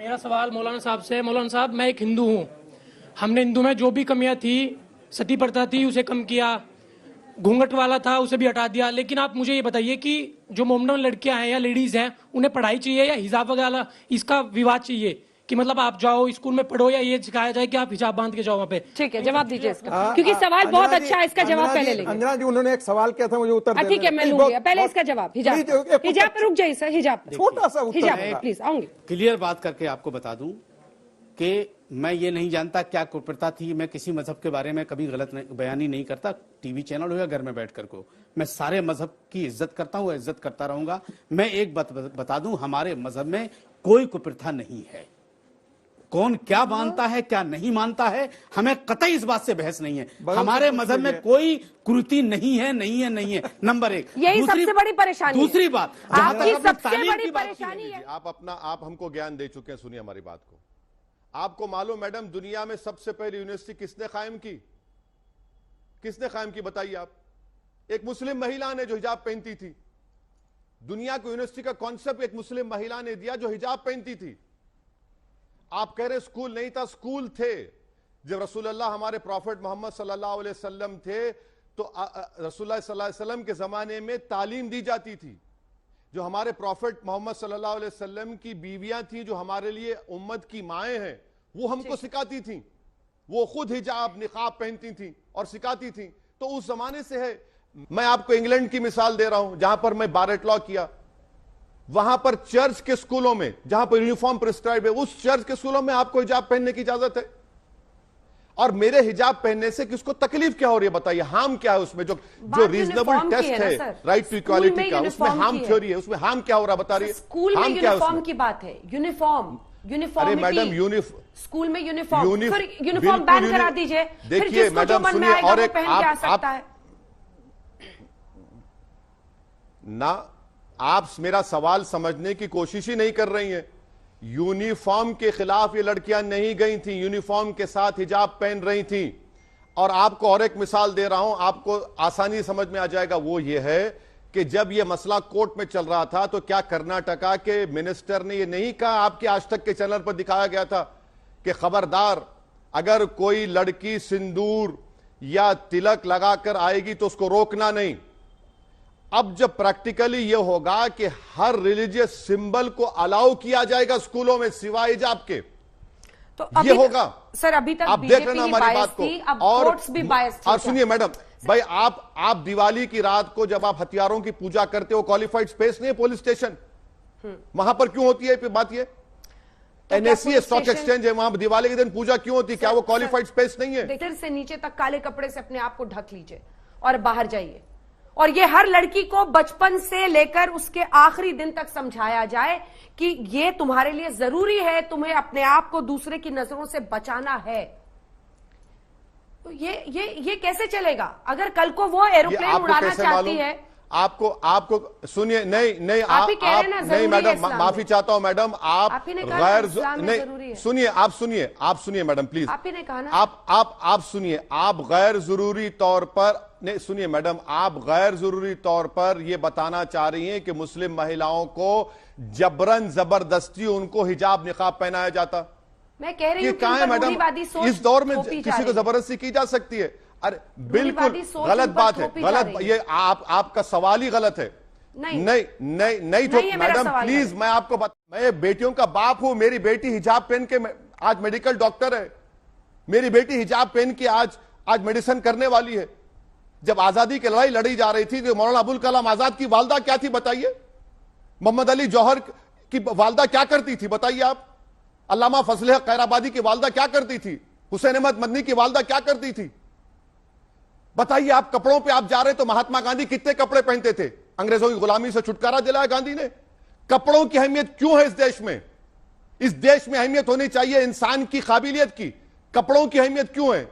मेरा सवाल मौलाना साहब से है। मौलाना साहब, मैं एक हिंदू हूँ। हमने हिंदू में जो भी कमियां थी, सती प्रथा थी उसे कम किया, घूंघट वाला था उसे भी हटा दिया। लेकिन आप मुझे ये बताइए कि जो मोमडन लड़कियां हैं या लेडीज हैं, उन्हें पढ़ाई चाहिए या हिजाब वगैरह, इसका विवाद चाहिए कि मतलब आप जाओ स्कूल में पढ़ो या ये सिखाया जाए कि आप हिजाब बांध के जाओ वहाँ पे। ठीक है, जवाब दीजिए इसका, क्योंकि सवाल बहुत अच्छा है। इसका जवाब पहले लेंगे। अंजना जी, उन्होंने एक सवाल किया था, मुझे उत्तर देना। ठीक है, मैं लूंगी पहले इसका जवाब। हिजाब पे रुक जाइए सर, हिजाब छोटा सा उत्तर हिजाब प्लीज आऊंगी। क्लियर बात करके आपको बता दूं कि मैं ये नहीं जानता क्या कुप्रथा थी। मैं किसी मजहब के बारे में कभी गलत बयानी नहीं करता, टीवी चैनल हो या घर में बैठकर को। मैं सारे मजहब की इज्जत करता हूँ, इज्जत करता रहूंगा। मैं एक बात बता दूं, हमारे मजहब में कोई कुप्रथा नहीं है। कौन क्या मानता है क्या नहीं मानता है, हमें कतई इस बात से बहस नहीं है। हमारे मजहब में कोई कुरीति नहीं है, नहीं है, नहीं है। नंबर एक, यही सबसे बड़ी परेशानी। दूसरी बात, आपकी सबसे बड़ी परेशानी है। आप हमको ज्ञान दे चुके हैं, सुनिए हमारी बात को। आपको मालूम मैडम, दुनिया में सबसे पहली यूनिवर्सिटी किसने कायम की? किसने कायम की बताइए आप? एक मुस्लिम महिला ने जो हिजाब पहनती थी। दुनिया को यूनिवर्सिटी का कॉन्सेप्ट एक मुस्लिम महिला ने दिया जो हिजाब पहनती थी। आप कह रहे स्कूल नहीं था, स्कूल थे। जब रसूलुल्लाह हमारे प्रॉफिट मोहम्मद सल्लल्लाहु अलैहि वसल्लम थे तो रसूलुल्लाह सल्लल्लाहु अलैहि वसल्लम के जमाने में तालीम दी जाती थी। जो हमारे प्रॉफिट मोहम्मद सल्लल्लाहु अलैहि वसल्लम की बीवियां थी, जो हमारे लिए उम्मत की माएँ हैं, वो हमको सिखाती थी। वो खुद हिजाब निकाब पहनती थी और सिखाती थी। तो उस जमाने से है। मैं आपको इंग्लैंड की मिसाल दे रहा हूं, जहां पर मैं बारेट लॉ किया। वहां पर चर्च के स्कूलों में जहां पर यूनिफॉर्म प्रिस्क्राइब है, उस चर्च के स्कूलों में आपको हिजाब पहनने की इजाजत है। और मेरे हिजाब पहनने से किसको तकलीफ क्या हो रही है बताइए? हार्म क्या है उसमें? जो रीजनेबल टेस्ट है राइट टू इक्वालिटी का, उसमें हार्म थ्योरी है। उसमें हार्म क्या हो रहा बता रही है? स्कूल में यूनिफॉर्म की बात है। यूनिफॉर्म अरे मैडम, स्कूल में यूनिफॉर्म बैन करा दीजिए। देखिए मैडम, सुनिए, और एक आप मेरा सवाल समझने की कोशिश ही नहीं कर रही हैं। यूनिफॉर्म के खिलाफ ये लड़कियां नहीं गई थी, यूनिफॉर्म के साथ हिजाब पहन रही थी। और आपको और एक मिसाल दे रहा हूं, आपको आसानी समझ में आ जाएगा। वो ये है कि जब ये मसला कोर्ट में चल रहा था तो क्या कर्नाटका के मिनिस्टर ने ये नहीं कहा, आपके आज तक के चैनल पर दिखाया गया था कि खबरदार, अगर कोई लड़की सिंदूर या तिलक लगाकर आएगी तो उसको रोकना नहीं। अब जब प्रैक्टिकली यह होगा कि हर रिलीजियस सिंबल को अलाउ किया जाएगा स्कूलों में सिवाय हिजाब के, तो ये होगा। सर अभी तक आप देख रहे ना हमारी बात को। अब कोर्ट्स भी बायस थी। और सुनिए मैडम, भाई आप दिवाली की रात को जब आप हथियारों की पूजा करते हो, क्वालिफाइड स्पेस नहीं है पुलिस स्टेशन, वहां पर क्यों होती है? बात ये एनएससी स्टॉक एक्सचेंज है, वहां दिवाली के दिन पूजा क्यों होती है? क्या वो क्वालिफाइड स्पेस नहीं है? सिर से नीचे तक काले कपड़े से अपने आप को ढक लीजिए और बाहर जाइए। और ये हर लड़की को बचपन से लेकर उसके आखिरी दिन तक समझाया जाए कि ये तुम्हारे लिए जरूरी है, तुम्हें अपने आप को दूसरे की नजरों से बचाना है। तो ये कैसे चलेगा? अगर कल को वो एरोप्लेन उड़ाना चाहती है, आपको सुनिए, नहीं आप नहीं मैडम, माफी चाहता हूं मैडम, आप गैर नहीं सुनिए, आप सुनिए मैडम प्लीज। आप ही ने कहा ना, आप सुनिए, आप गैर जरूरी तौर पर नहीं, सुनिए मैडम, आप गैर जरूरी तौर पर यह बताना चाह रही हैं कि मुस्लिम महिलाओं को जबरन जबरदस्ती उनको हिजाब निकाब पहनाया जाता। मैं कह रही हूं कहां है मैडम? इस दौर में किसी को जबरदस्ती की जा सकती है? अरे बिल्कुल गलत बात है, गलत। ये आपका सवाल ही गलत है। नहीं तो मैडम प्लीज, मैं आपको मैं बेटियों का बाप हूं। मेरी बेटी हिजाब पहन के आज मेडिकल डॉक्टर है। मेरी बेटी हिजाब पहन के आज मेडिसिन करने वाली है। जब आजादी की लड़ाई लड़ी जा रही थी तो मौलाना अबुल कलाम आजाद की वालदा क्या थी बताइए? मोहम्मद अली जौहर की वालदा क्या करती थी बताइए आप? अल्लामा फजल हक खैराबादी की वालदा क्या करती थी? हुसैन अहमद मदनी की वालदा क्या करती थी बताइए? आप कपड़ों पे आप जा रहे तो महात्मा गांधी कितने कपड़े पहनते थे? अंग्रेजों की गुलामी से छुटकारा दिलाया गांधी ने। कपड़ों की अहमियत क्यों है इस देश में? इस देश में अहमियत होनी चाहिए इंसान की काबिलियत की। कपड़ों की अहमियत क्यों है?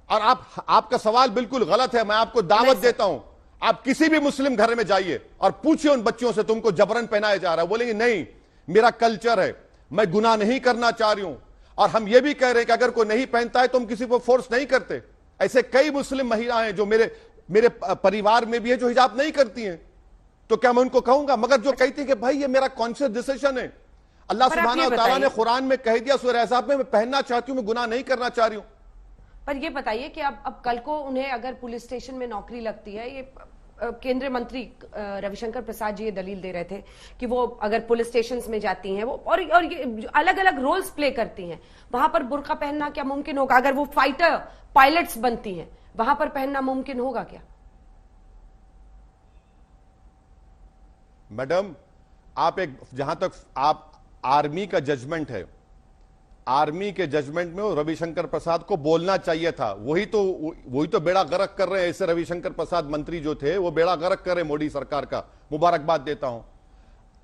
और आपका सवाल बिल्कुल गलत है। मैं आपको दावत देता हूं, आप किसी भी मुस्लिम घर में जाइए और पूछिए उन बच्चियों से तुमको जबरन पहनाया जा रहा है, बोलेंगे नहीं मेरा कल्चर है, मैं गुनाह नहीं करना चाह रही हूं। और हम यह भी कह रहे हैं कि अगर कोई नहीं पहनता है तो हम किसी को फोर्स नहीं करते। ऐसे कई मुस्लिम महिलाएं जो मेरे परिवार में भी है जो हिजाब नहीं करती हैं, तो क्या मैं उनको कहूंगा? मगर जो कहती है कि भाई ये मेरा कॉन्शियस डिसीजन है, अल्लाह पर आप सुब्हानहू ये व तआला ने बताइए- कुरान में कह दिया सूरह अहज़ाब में, मैं पहनना चाहती हूं, मैं गुनाह नहीं करना चाह रही हूं। पर ये बताइए कि अब कल को उन्हें अगर पुलिस स्टेशन में नौकरी लगती है, ये केंद्रीय मंत्री रविशंकर प्रसाद जी ये दलील दे रहे थे कि वो अगर पुलिस स्टेशंस में जाती हैं वो और ये अलग अलग रोल्स प्ले करती हैं, वहां पर बुर्का पहनना क्या मुमकिन होगा? अगर वो फाइटर पायलट्स बनती हैं, वहां पर पहनना मुमकिन होगा क्या? मैडम, आप एक, जहां तक आप आर्मी का जजमेंट है, आर्मी के जजमेंट में रविशंकर प्रसाद को बोलना चाहिए था। वही तो बेड़ा गर्क कर रहे हैं। ऐसे रविशंकर प्रसाद मंत्री जो थे वो बेड़ा गर्क कर रहे हैं मोदी सरकार का, मुबारकबाद देता हूं।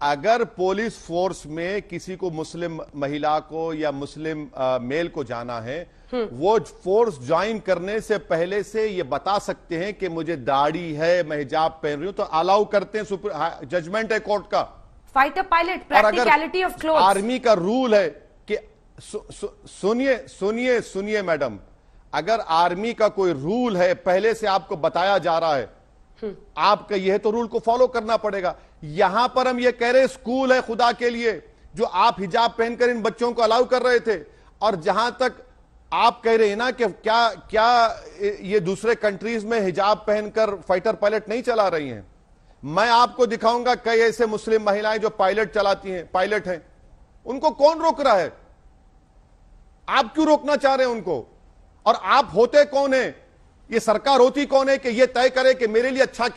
अगर पुलिस फोर्स में किसी को मुस्लिम महिला को या मुस्लिम मेल को जाना है, वो फोर्स ज्वाइन करने से पहले से ये बता सकते हैं कि मुझे दाढ़ी है, मैं हिजाब पहन रही हूं, तो अलाउ करते हैं, जजमेंट है कोर्ट का। Fighter pilot, practicality of clothes. Army का रूल है कि सुनिए मैडम, अगर आर्मी का कोई रूल है पहले से आपको बताया जा रहा है, आपका यह तो रूल को फॉलो करना पड़ेगा। यहां पर हम ये कह रहे स्कूल है खुदा के लिए, जो आप हिजाब पहनकर इन बच्चों को अलाउ कर रहे थे, और जहां तक आप कह रहे हैं ना कि क्या ये दूसरे कंट्रीज में हिजाब पहनकर फाइटर पायलट नहीं चला रही हैं, मैं आपको दिखाऊंगा कई ऐसे मुस्लिम महिलाएं जो पायलट चलाती हैं, पायलट हैं, उनको कौन रोक रहा है? आप क्यों रोकना चाह रहे हैं उनको? और आप होते कौन है? ये सरकार होती कौन है कि ये तय करे कि मेरे लिए अच्छा क्या